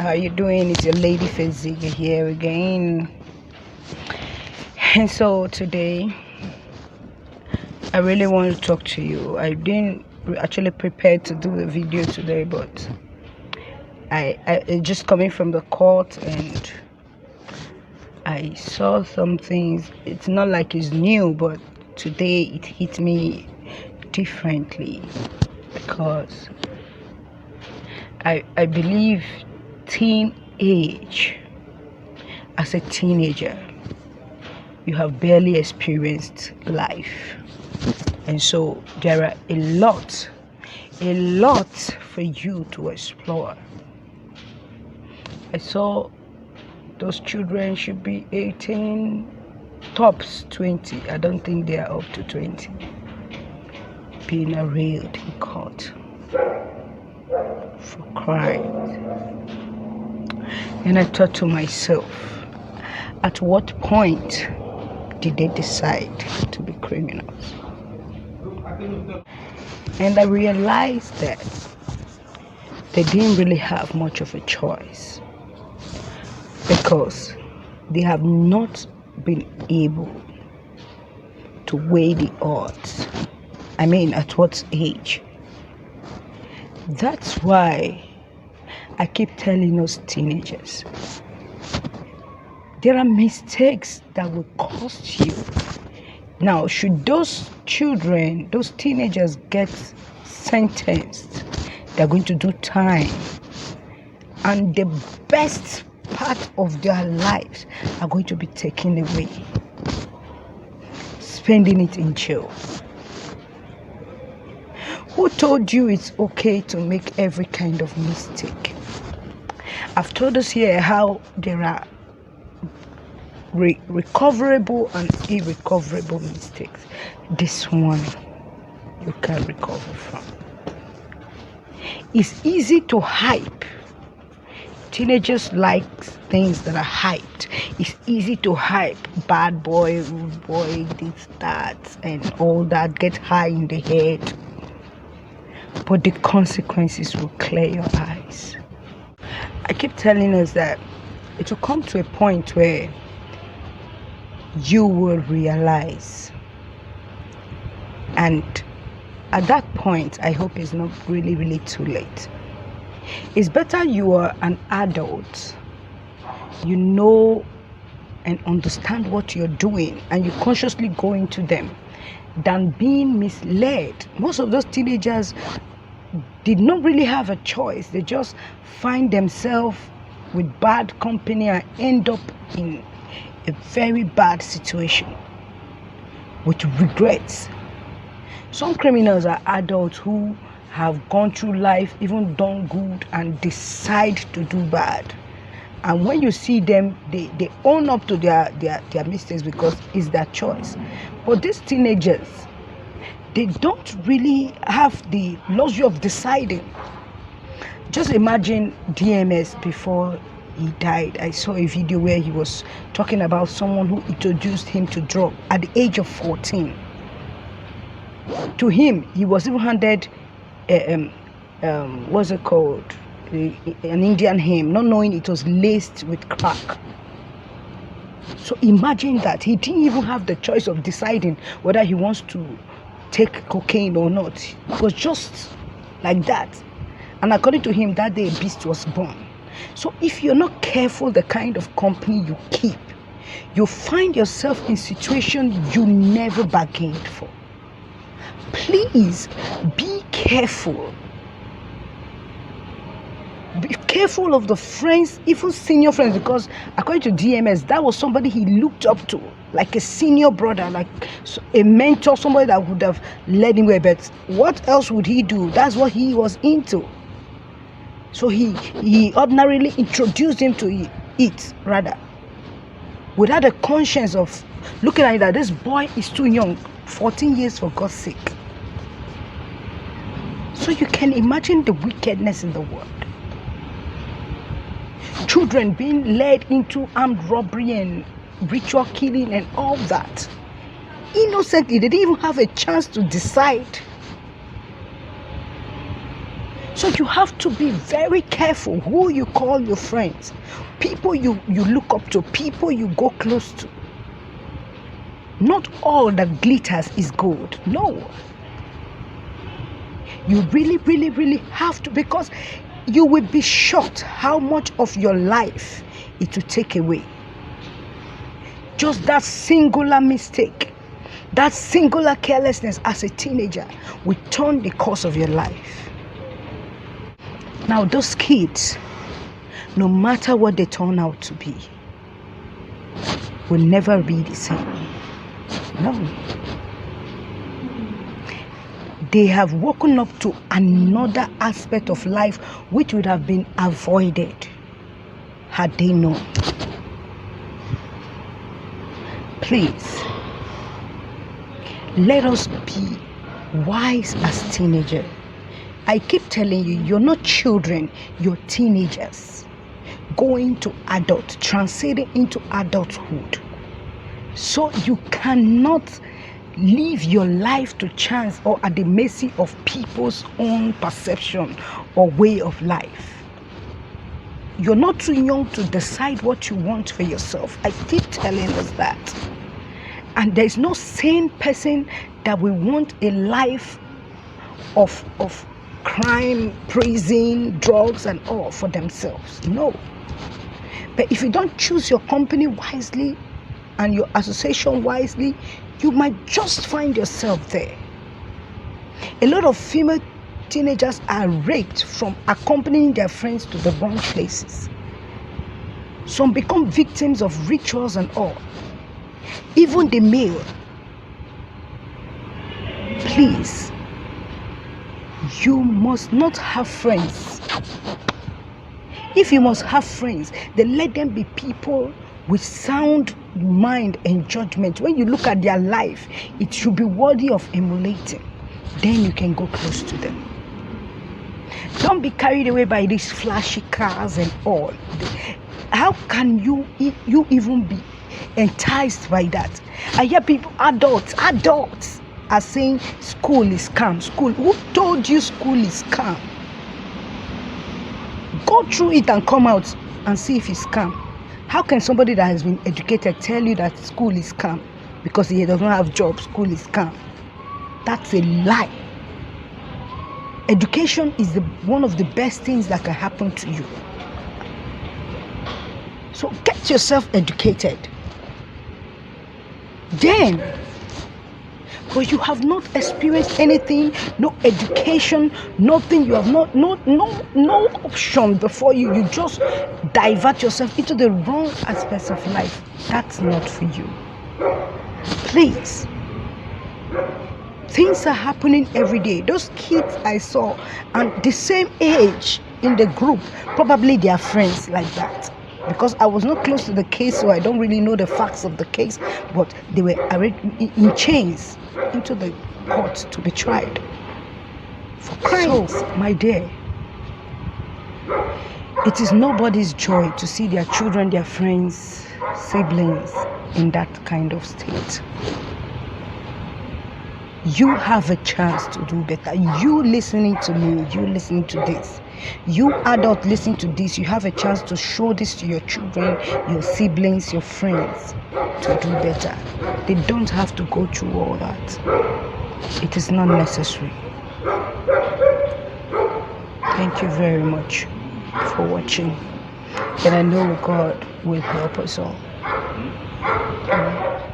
how you doing? It's your lady Fezziga here again. And so today I really want to talk to you. I didn't actually prepare to do the video today, but I just coming from the court and I saw some things. It's not like it's new, but today it hit me differently because I believe teenage, as a teenager, you have barely experienced life, and so there are a lot for you to explore. I saw those children should be 18, tops 20. I don't think they are up to 20, being arraigned in court for crimes. And I thought to myself, at what point did they decide to be criminals? And I realized that they didn't really have much of a choice, because they have not been able to weigh the odds. I mean, at what age? That's why I keep telling us teenagers, there are mistakes that will cost you. Now, should those children, those teenagers get sentenced, they're going to do time, and the best part of their lives are going to be taken away, spending it in jail. Who told you it's okay to make every kind of mistake? I've told us here how there are recoverable and irrecoverable mistakes. This one you can recover from. It's easy to hype. Teenagers like things that are hyped. It's easy to hype bad boy, rude boy, this, that, and all that. Get high in the head. But the consequences will clear your eyes. I keep telling us that it will come to a point where you will realize, and at that point, I hope it's not really too late. It's better you are an adult, you know and understand what you're doing, and you consciously go into them, than being misled. Most of those teenagers did not really have a choice. They just find themselves with bad company and end up in a very bad situation with regrets. Some criminals are adults who have gone through life, even done good, and decide to do bad. And when you see them, they own up to their mistakes because it's their choice. But these teenagers, they don't really have the luxury of deciding. Just imagine DMS before he died. I saw a video where he was talking about someone who introduced him to drug at the age of 14. To him, he was even handed what's it called? An Indian hymn, not knowing it was laced with crack. So imagine that. He didn't even have the choice of deciding whether he wants to take cocaine or not. It was just like that. And according to him, that day a beast was born. So if you're not careful the kind of company you keep, you find yourself in situations you never bargained for. Please be careful. Be careful of the friends, even senior friends, because according to DMS, that was somebody he looked up to, like a senior brother, like a mentor, somebody that would have led him way. But what else would he do? That's what he was into. So he ordinarily introduced him to it, rather, without a conscience of looking at it that this boy is too young, 14 years for God's sake. So you can imagine the wickedness in the world. Children being led into armed robbery and ritual killing and all that. Innocently, they didn't even have a chance to decide. So So you have to be very careful who you call your friends, people you look up to, people you go close to. Not all that glitters is gold. No. You really, really, really have to, because you will be shocked how much of your life it will take away. Just that singular mistake, that singular carelessness as a teenager will turn the course of your life. Now those kids, no matter what they turn out to be, will never be the same. No. They have woken up to another aspect of life which would have been avoided had they known. Please, let us be wise as teenagers. I keep telling you, you're not children, you're teenagers going to adult, transiting into adulthood. So you cannot live your life to chance or at the mercy of people's own perception or way of life. You're not too young to decide what you want for yourself. I keep telling us that. And there's no sane person that will want a life of crime, prison, drugs and all for themselves. No. But if you don't choose your company wisely and your association wisely, you might just find yourself there. A lot of female teenagers are raped from accompanying their friends to the wrong places. Some become victims of rituals and all. Even the male. Please, you must not have friends. If you must have friends, then let them be people with sound mind and judgment. When you look at their life, it should be worthy of emulating. Then you can go close to them. Don't be carried away by these flashy cars and all. How can you even be enticed by that? I hear people, adults are saying school is calm. School, who told you school is calm? Go through it and come out and see if it's calm. How can somebody that has been educated tell you that school is calm because he does not have job? School is calm. That's a lie. Education is one of the best things that can happen to you. So get yourself educated. Then, because you have not experienced anything, no education, nothing, you have no option before you. You just divert yourself into the wrong aspects of life. That's not for you. Please. Things are happening every day. Those kids I saw, and the same age in the group, probably they are friends like that. Because I was not close to the case, so I don't really know the facts of the case, but they were already in chains into the court to be tried for crimes. So, my dear, it is nobody's joy to see their children, their friends, siblings in that kind of state. You have a chance to do better. You listening to me, you listening to this, you adult listening to this, you have a chance to show this to your children, your siblings, your friends to do better. They don't have to go through all that. It is not necessary. Thank you very much for watching. And I know God will help us all. Amen.